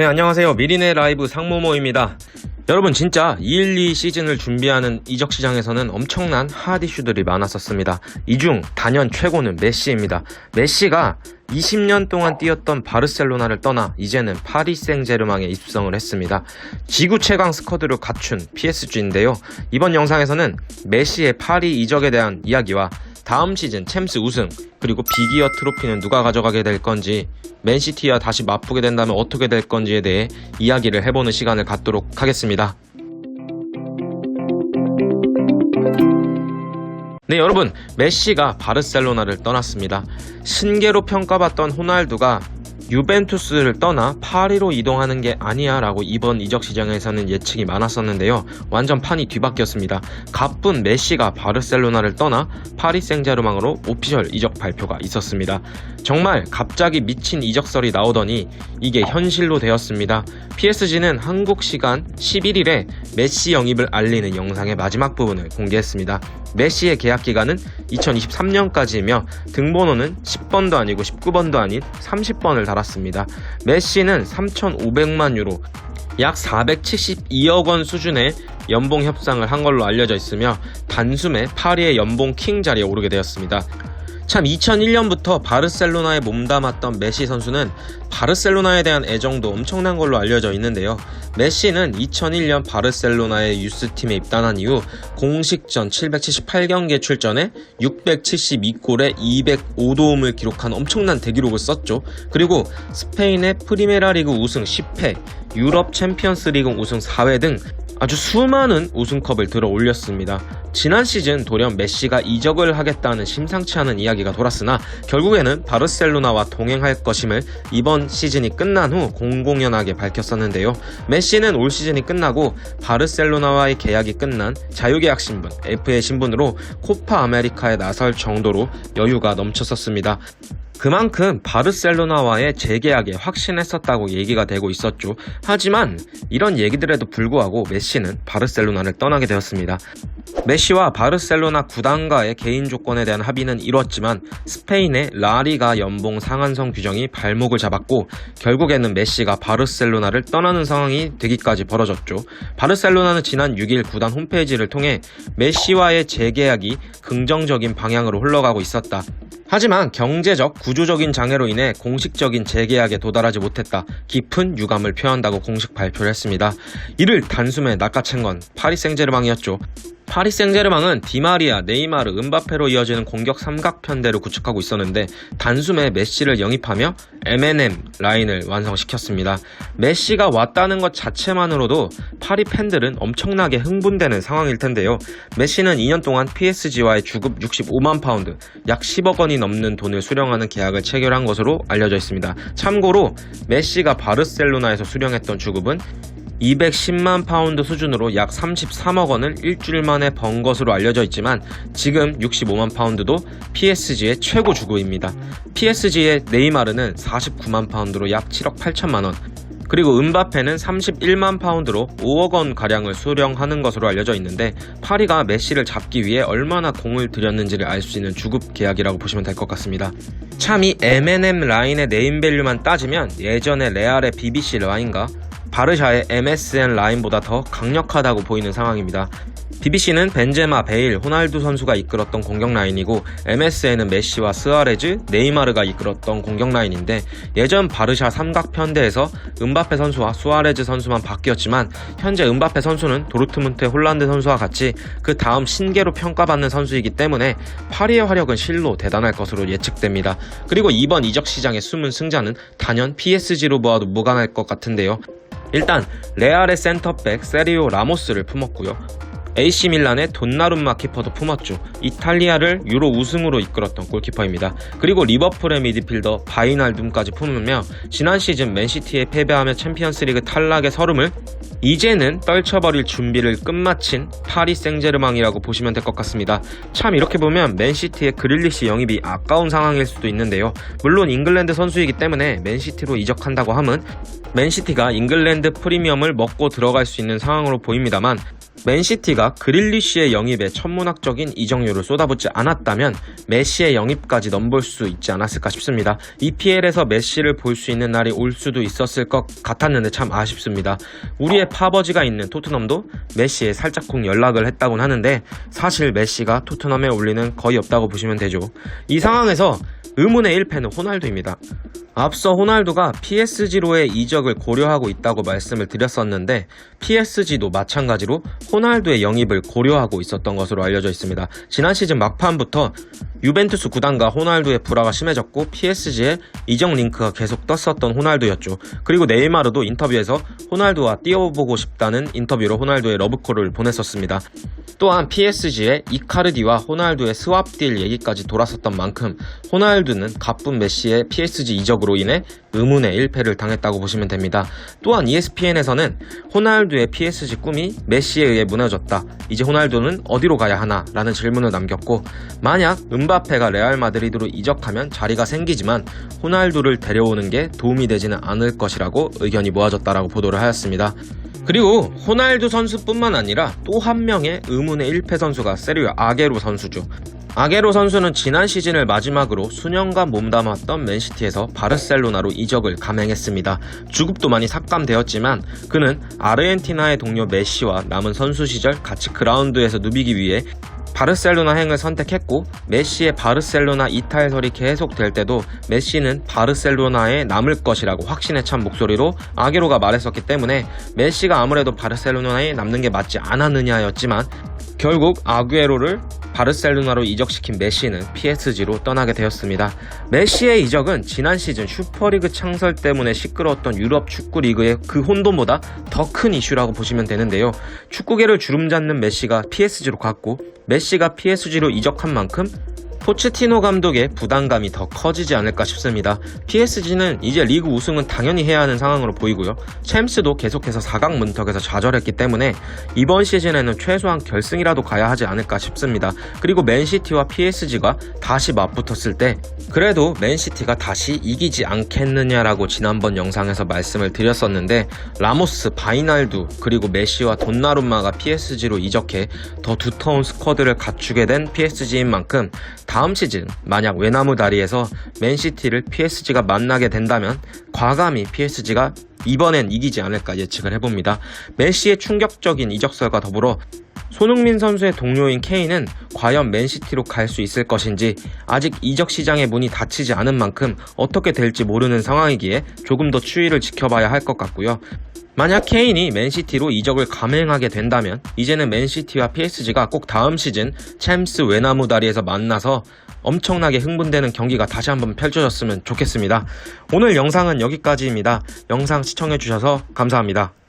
네, 안녕하세요. 미리네 라이브 상모모입니다. 여러분, 진짜 212 시즌을 준비하는 이적 시장에서는 엄청난 핫 이슈들이 많았었습니다. 이 중 단연 최고는 메시입니다. 메시가 20년 동안 뛰었던 바르셀로나를 떠나 이제는 파리 생제르맹에 입성을 했습니다. 지구 최강 스쿼드를 갖춘 PSG인데요. 이번 영상에서는 메시의 파리 이적에 대한 이야기와 다음 시즌 챔스 우승, 그리고 비기어 트로피는 누가 가져가게 될 건지, 맨시티와 다시 맞붙게 된다면 어떻게 될 건지에 대해 이야기를 해보는 시간을 갖도록 하겠습니다. 네, 여러분, 메시가 바르셀로나를 떠났습니다. 신계로 평가받던 호날두가 유벤투스를 떠나 파리로 이동하는 게 아니야 라고 이번 이적 시장에서는 예측이 많았었는데요. 완전 판이 뒤바뀌었습니다. 가쁜 메시가 바르셀로나를 떠나 파리 생제르맹으로 오피셜 이적 발표가 있었습니다. 정말 갑자기 미친 이적설이 나오더니 이게 현실로 되었습니다. PSG는 한국 시간 11일에 메시 영입을 알리는 영상의 마지막 부분을 공개했습니다. 메시의 계약 기간은 2023년까지이며 등번호는 10번도 아니고 19번도 아닌 30번을 달았습니다. 메시는 3,500만 유로, 약 472억 원 수준의 연봉 협상을 한 걸로 알려져 있으며 단숨에 파리의 연봉 킹 자리에 오르게 되었습니다. 참, 2001년부터 바르셀로나에 몸담았던 메시 선수는 바르셀로나에 대한 애정도 엄청난 걸로 알려져 있는데요. 메시는 2001년 바르셀로나의 유스팀에 입단한 이후 공식전 778경기에 출전해 672골에 205도움을 기록한 엄청난 대기록을 썼죠. 그리고 스페인의 프리메라 리그 우승 10회, 유럽 챔피언스 리그 우승 4회 등 아주 수많은 우승컵을 들어 올렸습니다. 지난 시즌 돌연 메시가 이적을 하겠다는 심상치 않은 이야기가 돌았으나 결국에는 바르셀로나와 동행할 것임을 이번 시즌이 끝난 후 공공연하게 밝혔었는데요. 메시는 올 시즌이 끝나고 바르셀로나와의 계약이 끝난 자유계약 신분, FA 신분으로 코파 아메리카에 나설 정도로 여유가 넘쳤었습니다. 그만큼 바르셀로나와의 재계약에 확신했었다고 얘기가 되고 있었죠. 하지만 이런 얘기들에도 불구하고 메시는 바르셀로나를 떠나게 되었습니다. 메시와 바르셀로나 구단과의 개인 조건에 대한 합의는 이뤘지만 스페인의 라리가 연봉 상한선 규정이 발목을 잡았고 결국에는 메시가 바르셀로나를 떠나는 상황이 되기까지 벌어졌죠. 바르셀로나는 지난 6일 구단 홈페이지를 통해 메시와의 재계약이 긍정적인 방향으로 흘러가고 있었다. 하지만 경제적, 구조적인 장애로 인해 공식적인 재계약에 도달하지 못했다. 깊은 유감을 표한다고 공식 발표를 했습니다. 이를 단숨에 낚아챈 건 파리 생제르맹이었죠. 파리 생제르맹은 디마리아, 네이마르, 은바페로 이어지는 공격 삼각편대를 구축하고 있었는데 단숨에 메시를 영입하며 M&M 라인을 완성시켰습니다. 메시가 왔다는 것 자체만으로도 파리 팬들은 엄청나게 흥분되는 상황일 텐데요. 메시는 2년 동안 PSG와의 주급 65만 파운드, 약 10억 원이 넘는 돈을 수령하는 계약을 체결한 것으로 알려져 있습니다. 참고로 메시가 바르셀로나에서 수령했던 주급은 210만 파운드 수준으로 약 33억 원을 일주일 만에 번 것으로 알려져 있지만 지금 65만 파운드도 PSG의 최고 주급입니다. PSG의 네이마르는 49만 파운드로 약 7억 8천만 원, 그리고 은바페는 31만 파운드로 5억 원 가량을 수령하는 것으로 알려져 있는데 파리가 메시를 잡기 위해 얼마나 공을 들였는지를 알 수 있는 주급 계약이라고 보시면 될 것 같습니다. 참, 이 M&M 라인의 네임밸류만 따지면 예전의 레알의 BBC 라인과 바르샤의 MSN 라인보다 더 강력하다고 보이는 상황입니다. BBC는 벤제마, 베일, 호날두 선수가 이끌었던 공격 라인이고 MSN은 메시와 스아레즈, 네이마르가 이끌었던 공격 라인인데 예전 바르샤 삼각편대에서 은바페 선수와 수아레즈 선수만 바뀌었지만 현재 은바페 선수는 도르트문트의 홀란드 선수와 같이 그 다음 신계로 평가받는 선수이기 때문에 파리의 화력은 실로 대단할 것으로 예측됩니다. 그리고 이번 이적 시장의 숨은 승자는 단연 PSG로 보아도 무관할 것 같은데요. 일단 레알의 센터백 세리오 라모스를 품었고요. AC 밀란의 돈나룸마 키퍼도 품었죠. 이탈리아를 유로 우승으로 이끌었던 골키퍼입니다. 그리고 리버풀의 미드필더 바이날둠까지 품으며 지난 시즌 맨시티에 패배하며 챔피언스리그 탈락의 서름을 이제는 떨쳐버릴 준비를 끝마친 파리 생제르맹이라고 보시면 될 것 같습니다. 참, 이렇게 보면 맨시티의 그릴리시 영입이 아까운 상황일 수도 있는데요. 물론 잉글랜드 선수이기 때문에 맨시티로 이적한다고 함은 맨시티가 잉글랜드 프리미엄을 먹고 들어갈 수 있는 상황으로 보입니다만 맨시티가 그릴리쉬의 영입에 천문학적인 이적료를 쏟아붓지 않았다면 메시의 영입까지 넘볼 수 있지 않았을까 싶습니다. EPL에서 메시를 볼 수 있는 날이 올 수도 있었을 것 같았는데 참 아쉽습니다. 우리의 파버지가 있는 토트넘도 메시에 살짝쿵 연락을 했다곤 하는데 사실 메시가 토트넘에 올 리는 거의 없다고 보시면 되죠. 이 상황에서 의문의 1패는 호날두입니다. 앞서 호날두가 PSG로의 이적을 고려하고 있다고 말씀을 드렸었는데 PSG도 마찬가지로 호날두의 영입을 고려하고 있었던 것으로 알려져 있습니다. 지난 시즌 막판부터 유벤투스 구단과 호날두의 불화가 심해졌고 PSG에 이적 링크가 계속 떴었던 호날두였죠. 그리고 네이마르도 인터뷰에서 호날두와 뛰어보고 싶다는 인터뷰로 호날두의 러브콜을 보냈었습니다. 또한 PSG의 이카르디와 호날두의 스왑 딜 얘기까지 돌았었던 만큼 호날두는 가쁜 메시의 PSG 이적으로 인해 의문의 1패를 당했다고 보시면 됩니다. 또한 ESPN에서는 호날두의 PSG 꿈이 메시에 의해 무너졌다. 이제 호날두는 어디로 가야 하나? 라는 질문을 남겼고 만약 음바페가 레알 마드리드로 이적하면 자리가 생기지만 호날두를 데려오는 게 도움이 되지는 않을 것이라고 의견이 모아졌다라고 보도를 하였습니다. 그리고 호날두 선수뿐만 아니라 또 한 명의 의문의 1패 선수가 세리오 아게로 선수죠. 아게로 선수는 지난 시즌을 마지막으로 수년간 몸담았던 맨시티에서 바르셀로나로 이적을 감행했습니다. 주급도 많이 삭감되었지만 그는 아르헨티나의 동료 메시와 남은 선수 시절 같이 그라운드에서 누비기 위해 바르셀로나 행을 선택했고 메시의 바르셀로나 이탈설이 계속될 때도 메시는 바르셀로나에 남을 것이라고 확신에 찬 목소리로 아게로가 말했었기 때문에 메시가 아무래도 바르셀로나에 남는 게 맞지 않았느냐였지만 결국 아구에로를 바르셀로나로 이적시킨 메시는 PSG로 떠나게 되었습니다. 메시의 이적은 지난 시즌 슈퍼리그 창설 때문에 시끄러웠던 유럽 축구 리그의 그 혼돈보다 더 큰 이슈라고 보시면 되는데요. 축구계를 주름잡는 메시가 PSG로 갔고 메시가 PSG로 이적한 만큼 포체티노 감독의 부담감이 더 커지지 않을까 싶습니다. PSG는 이제 리그 우승은 당연히 해야 하는 상황으로 보이고요. 챔스도 계속해서 4강 문턱에서 좌절했기 때문에 이번 시즌에는 최소한 결승이라도 가야 하지 않을까 싶습니다. 그리고 맨시티와 PSG가 다시 맞붙었을 때 그래도 맨시티가 다시 이기지 않겠느냐라고 지난번 영상에서 말씀을 드렸었는데 라모스, 바이날두 그리고 메시와 돈나룸마가 PSG로 이적해 더 두터운 스쿼드를 갖추게 된 PSG인 만큼 다음 시즌 만약 외나무 다리에서 맨시티를 PSG가 만나게 된다면 과감히 PSG가 이번엔 이기지 않을까 예측을 해봅니다. 메시의 충격적인 이적설과 더불어 손흥민 선수의 동료인 케인은 과연 맨시티로 갈 수 있을 것인지 아직 이적 시장의 문이 닫히지 않은 만큼 어떻게 될지 모르는 상황이기에 조금 더 추이를 지켜봐야 할 것 같고요. 만약 케인이 맨시티로 이적을 감행하게 된다면 이제는 맨시티와 PSG가 꼭 다음 시즌 챔스 외나무 다리에서 만나서 엄청나게 흥분되는 경기가 다시 한번 펼쳐졌으면 좋겠습니다. 오늘 영상은 여기까지입니다. 영상 시청해주셔서 감사합니다.